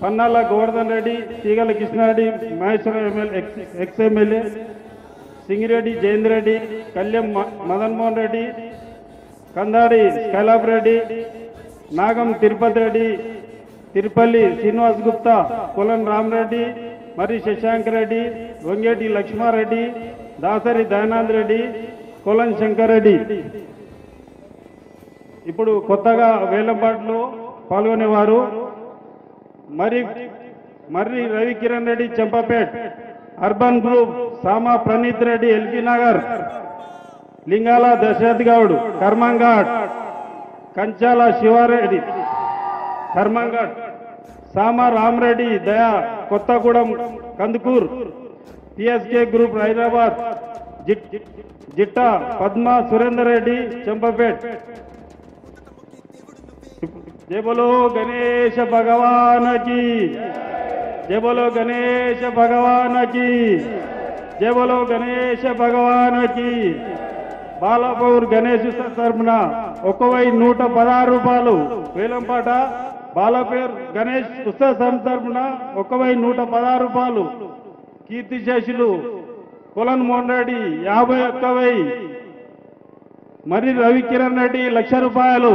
Pannala Govardhan Reddy, Teegala Krishna Reddy, Maheshwaram ex MLA, Singireddy Jayendra Reddy, Kalyan Madan Mohan Reddy, Kandadi Skylab Reddy, Nagam Tirupati Reddy, Tirupalli Srinivas Gupta, Kolan Rama Reddy, మరి శశాంక్ రెడ్డి, వంగేటి లక్ష్మారెడ్డి, దాసరి దయానంద్ రెడ్డి, కొలన్ శంకర్ రెడ్డి. ఇప్పుడు కొత్తగా వేలంపాట్లో పాల్గొనేవారు మర్రి రవికిరణ్ రెడ్డి చెంపపేట్, అర్బన్ గ్రూప్ సామా ప్రణీత్ రెడ్డి ఎల్బీ నగర్, లింగాల దశరథ్ గౌడ్ కర్మంఘాట్, కంచాల శివారెడ్డి కర్మంఘాట్, సామా రామరెడ్డి దయా కొత్తగూడెం కందుకూర్, పిఎస్కే గ్రూప్ హైదరాబాద్, జిట్టా పద్మ సురేందర్ రెడ్డి చెంపపేట్. జై బోలో గణేశ భగవానకి, జై బోలో గణేశ భగవానకి, జై బోలో గణేశ భగవానకి. బాలాపూర్ గణేష్ తరఫున 1116 రూపాయలు వేలంపాట. బాలాపూర్ గణేష్ ఉత్సవ సంస్థ తరఫున 1116 రూపాయలు. కీర్తిశేషులు కొలన్ మోహన్ రెడ్డి 51,000. మరి రవికిరణ్ రెడ్డి 1,00,000 రూపాయలు.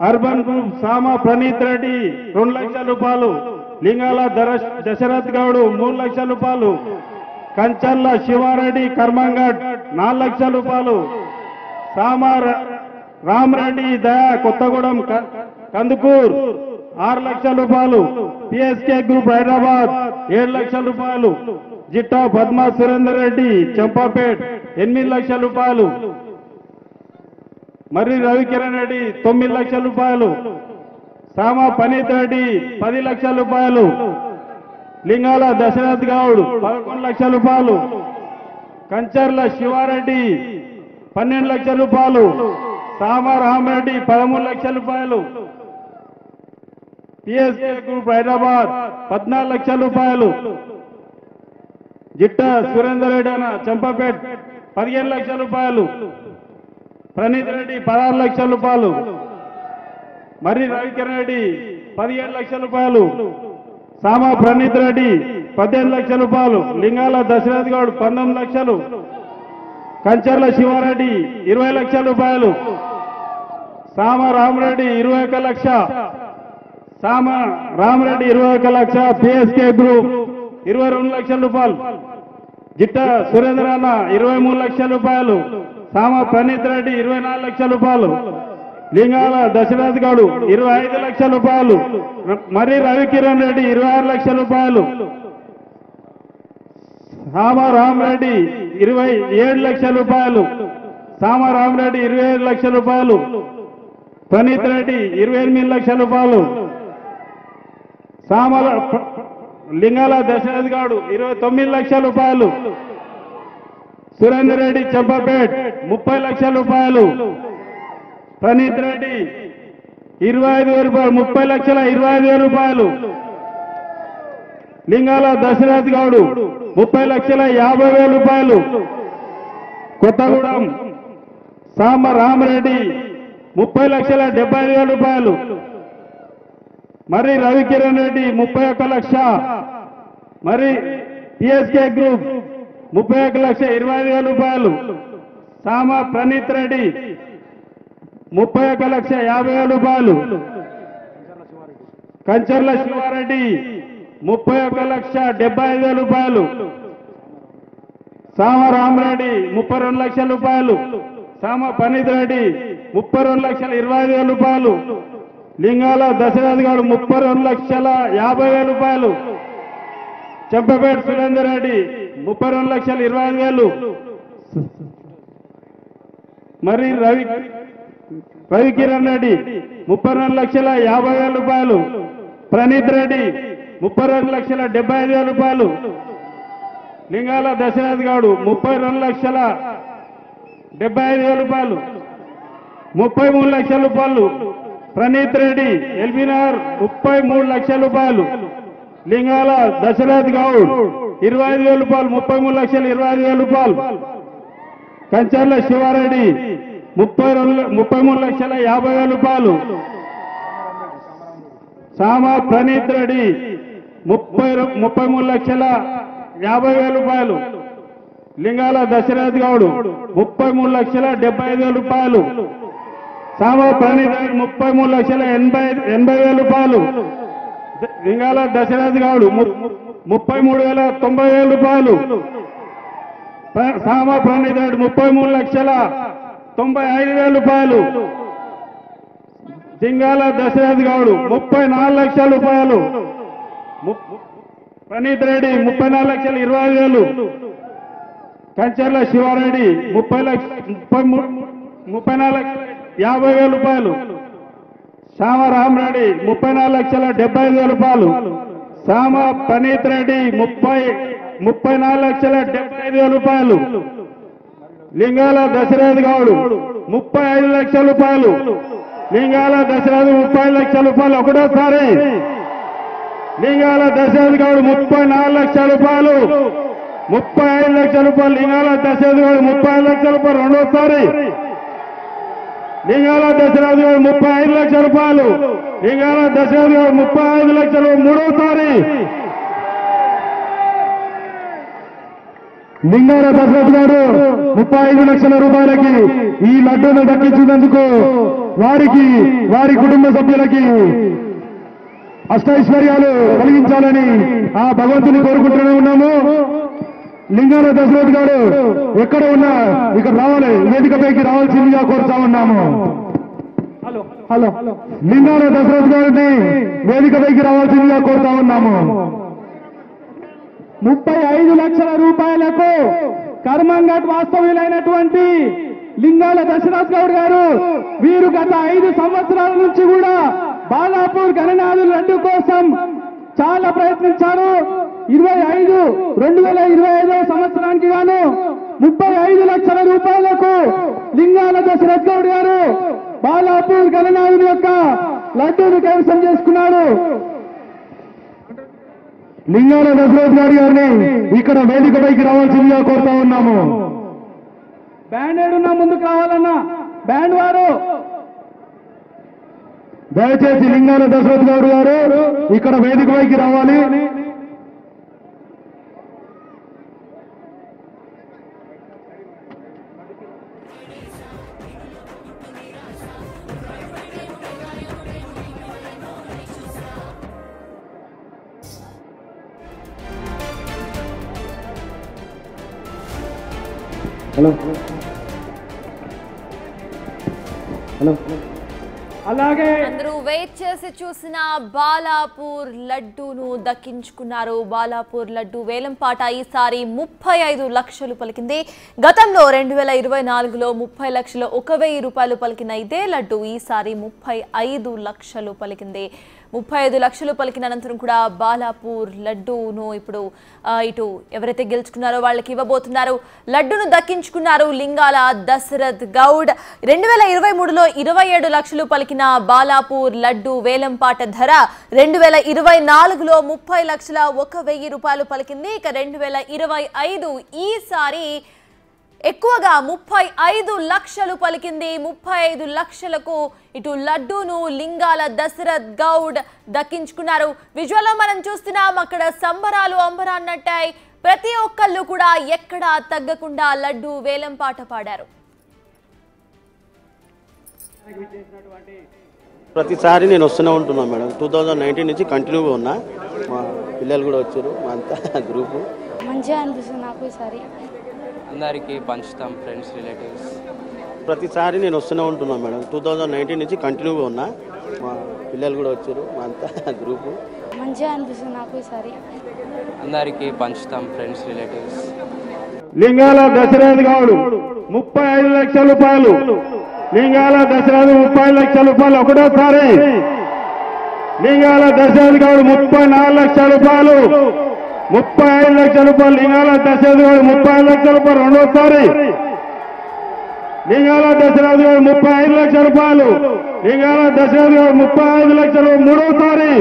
అర్బన్ గ్రూప్ సామా ప్రణీత్ రెడ్డి 2,00,000 రూపాయలు. లింగాల దశరథ్ గౌడ్ 3,00,000 రూపాయలు. కంచర్ల శివారెడ్డి కర్మంఘాట్ 4,00,000 రూపాయలు. సామా రామరెడ్డి దయా కొత్తగూడెం కందుకూర్ 6,00,000 రూపాయలు. పిఎస్కే గ్రూప్ హైదరాబాద్ 7,00,000 రూపాయలు. జిట్టా పద్మ సురేందర్ రెడ్డి చెంపాపేట్ 8,00,000 రూపాయలు. మర్రి రవికిరణ్ రెడ్డి 9,00,000 రూపాయలు. సామా పనీత్ రెడ్డి 10,00,000 రూపాయలు. లింగాల దశరథ్ గౌడ్ 11,00,000 రూపాయలు. కంచర్ల శివారెడ్డి 12,00,000 రూపాయలు. సామా రామరెడ్డి 13,00,000 రూపాయలు. పిఎస్కే గ్రూప్ హైదరాబాద్ 14,00,000 రూపాయలు. జిట్టా సురేందర్ రెడ్డి అన్న చంపపేట్ 15,00,000 రూపాయలు. ప్రణీత్ రెడ్డి 16,00,000 రూపాయలు. మర్రి రవికిరణ్ రెడ్డి 17,00,000 రూపాయలు. సామా ప్రణీత్ రెడ్డి 18,00,000 రూపాయలు. లింగాల దశరథ్ గౌడ్ 19,00,000. కంచర్ల శివారెడ్డి 20,00,000 రూపాయలు. సామా రామరెడ్డి 21,00,000. సామా రామరెడ్డి 21,00,000. పిఎస్కే గ్రూప్ 22,00,000 రూపాయలు. జిట్టా సురేంద్ర అన్న 23,00,000 రూపాయలు. సామా ప్రణీత్ రెడ్డి 24,00,000 రూపాయలు. లింగాల దశరథ్ గౌడ్ 25,00,000 రూపాయలు. మరి రవికిరణ్ రెడ్డి 26,00,000 రూపాయలు. సామా రామరెడ్డి 27,00,000 రూపాయలు. సామా రామరెడ్డి 27,00,000 రూపాయలు. ప్రణీత్ రెడ్డి 28,00,000 రూపాయలు. సామా లింగాల దశరథ్ గౌడ్ 29,00,000 రూపాయలు. సురేందర్ రెడ్డి చెంపపేట్ 30,00,000 రూపాయలు. ప్రణీత్ రెడ్డి 25,000 రూపాయలు. 30,25,000 రూపాయలు. లింగాల దశరథ్ గౌడ్ 30,50,000 రూపాయలు. కొత్తగూడెం సామ రామరెడ్డి 30,70,000 రూపాయలు. మరి రవికిరణ్ రెడ్డి 31,00,000. మరి పిఎస్కే గ్రూప్ 31,20,000 రూపాయలు. సామ ప్రణీత్ రెడ్డి 31,50,000 రూపాయలు. కంచర్ల శివారెడ్డి 31,75,000 రూపాయలు. సామ రామరెడ్డి 32,00,000 రూపాయలు. సామ ప్రణీత్ రెడ్డి 32,20,000 రూపాయలు. లింగాల దశరథ్ గౌడ్ 32,50,000 రూపాయలు. చెంపపేట సురేందర్ రెడ్డి 32,25,000. మరి రవికిరణ్ రెడ్డి 32,50,000 రూపాయలు. ప్రణీత్ రెడ్డి 32,70,000 రూపాయలు. లింగాల దశరథ్ గౌడ్ 32,75,000 రూపాయలు. 33,00,000 రూపాయలు. ప్రణీత్ రెడ్డి ఎల్బీనగర్ 33,00,000 రూపాయలు. లింగాల దశరథ్ గౌడ్ 25,000 రూపాయలు. 33,25,000 రూపాయలు. కంచర్ల శివారెడ్డి 33,50,000 రూపాయలు. సామా ప్రణీత్ రెడ్డి 33,50,000 రూపాయలు. లింగాల దశరథ్ గౌడ్ 33,75,000 రూపాయలు. సామా ప్రణీత్ రెడ్డి 33,80,000 రూపాయలు. లింగాల దశరథ్ గౌడ్ 33,90,000 రూపాయలు. సామా ప్రణీత్ రెడ్డి 33,95,000 రూపాయలు. జింగాల దశరథ్ గౌడ్ 34 లక్షల రూపాయలు. ప్రణీత్ రెడ్డి 34,20,000. కంచర్ల శివారెడ్డి 34,50,000 రూపాయలు. శ్యామ రామరెడ్డి 34,75,000 రూపాయలు. శ్యామ ప్రణీత్ రెడ్డి 34,75,000 రూపాయలు. లింగాల దశరథ్ గౌడ్ 35 లక్షల రూపాయలు. లింగాల దశరథ్ 30 లక్షల రూపాయలు ఒకటోసారి. లింగాల దశరథ్ గౌడ్ 34 లక్షల రూపాయలు. 35 లక్షల రూపాయలు. లింగాల దశరథ్ గౌడ్ 35 లక్షల రూపాయలు రెండోసారి. లింగాల దశరథ్ గౌడ్ 35 లక్షల రూపాయలు. లింగాల దశరథ్ గౌడ్ 35 లక్షలు మూడోసారి. లింగాల దశరథ్ గారు 35 లక్షల రూపాయలకి ఈ లడ్డూను దక్కించినందుకు వారికి వారి కుటుంబ సభ్యులకి అష్టైశ్వర్యాలు కలిగించాలని ఆ భగవంతుని కోరుకుంటూనే ఉన్నాము. లింగాల దశరథ్ గారు ఎక్కడ ఉన్నా ఇక్కడ రావాలి, వేదికపైకి రావాల్సిందిగా కోరుతా ఉన్నాము. హలో లింగాల దశరథ్ గారిని వేదికపైకి రావాల్సిందిగా కోరుతా ఉన్నాము. 35 లక్షల రూపాయలకు కర్మంఘట్ వాస్తవ్యులైనటువంటి లింగాల దశరథ్ గౌడ్ గారు వీరు గత 5 సంవత్సరాల నుంచి కూడా బాలాపూర్ గణనాథుల లడ్డు కోసం చాలా ప్రయత్నించారు. 2025 సంవత్సరానికి గాను 35 లక్షల రూపాయలకు లింగాల దశరథ్ గౌడ్ గారు బాలాపూర్ గణనాథుని యొక్క లడ్డూను కైవసం చేసుకున్నారు. లింగాల దశరథ్ గారిని ఇక్కడ వేదికపైకి రావాల్సిందిగా కోరుతా ఉన్నాము. బ్యాండ్ ఏడున్నా ముందుకు రావాలన్నా బ్యాండ్ వారు దయచేసి లింగాల దశరథ్ గౌడ్ గారు ఇక్కడ వేదికపైకి రావాలి. హలో హలో అలాగే అందరూ వెయిట్ చేసి చూసిన బాలాపూర్ లడ్డూను దక్కించుకున్నారు. బాలాపూర్ లడ్డు వేలంపాట ఈసారి 35 లక్షలు పలికింది. గతంలో 2024లో 30 లక్షలు 1,000 రూపాయలు పలికిన ఇదే లడ్డు ఈసారి 35 లక్షలు పలికింది. 35 లక్షలు పలికిన అనంతరం కూడా బాలాపూర్ లడ్డూను ఇప్పుడు ఇటు ఎవరైతే గెలుచుకున్నారో వాళ్ళకి ఇవ్వబోతున్నారు. లడ్డూను దక్కించుకున్నారు లింగాల దశరథ్ గౌడ్. 2023లో 27 లక్షలు పలికిన బాలాపూర్ లడ్డు వేలంపాట ధర 2024లో 30 లక్షల 1,000 రూపాయలు పలికింది. ఇక 2025 ఈసారి ఎక్కువగా 35 లక్షలు పలికింది. 35 లక్షలకు ఇటు లడ్డూను లింగాల దశరథ్ గౌడ్ దక్కించుకున్నారు. విజువల్లో మనం చూస్తున్నాం, అక్కడ సంబరాలు అంబరాన్నట్టాయి. ప్రతి ఒక్కళ్ళు కూడా ఎక్కడా తగ్గకుండా లడ్డు వేలంపాట పాడారు. ప్రతిసారి నేను వస్తూనే ఉంటున్నాను మేడం. 2019 నుంచి కంటిన్యూగా ఉన్నా. మా పిల్లలు కూడా వచ్చారు, మా అంతా గ్రూపు. మంచిగా అనిపిస్తుంది నాకు ఈసారి. అందరికీ పంచుతాం, ఫ్రెండ్స్, రిలేటివ్స్. ప్రతిసారి నేను వస్తూనే ఉంటున్నాను మేడం. 2019 నుంచి కంటిన్యూగా ఉన్నా. మా పిల్లలు కూడా వచ్చారు, మా అంతా గ్రూపు. మంచిగా అనిపిస్తుంది నాకు ఈసారి. అందరికీ పంచుతాం, ఫ్రెండ్స్, రిలేటివ్స్. లింగాల దశరథ్ గౌడ్ 35 లక్షల రూపాయలు. లింగాల దశరథ్ 30 లక్షల రూపాయలు ఒకటోసారి. లింగాల దశరథ్ గౌడ్ 34 లక్షల రూపాయలు. 35 లక్షల రూపాయలు. లింగాల దశరథ్ గౌడ్ 35 లక్షల రూపాయలు రెండోసారి. లింగాల దశరథ్ గౌడ్ 35 లక్షల రూపాయలు. లింగాల దశరథ్ గౌడ్ 35 లక్షలు మూడోసారి.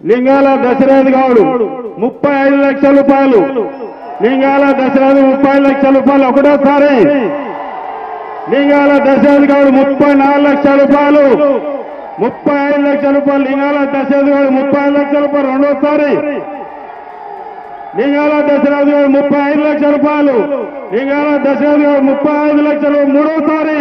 లింగాల దశరథ్ గౌడ్ 35 లక్షల రూపాయలు. లింగాల దశరథ్ 30 లక్షల రూపాయలు ఒకటోసారి. లింగాల దశరథ్ గౌడ్ 34 లక్షల రూపాయలు, 35 లక్షల రూపాయలు. లింగాల దశరథ్ గౌడ్ 35 లక్షల రూపాయలు రెండోసారి. లింగాల దశరథ్ గౌడ్ 35 లక్షల రూపాయలు. లింగాల దశరథ్ గౌడ్ 35 లక్షలు మూడోసారి.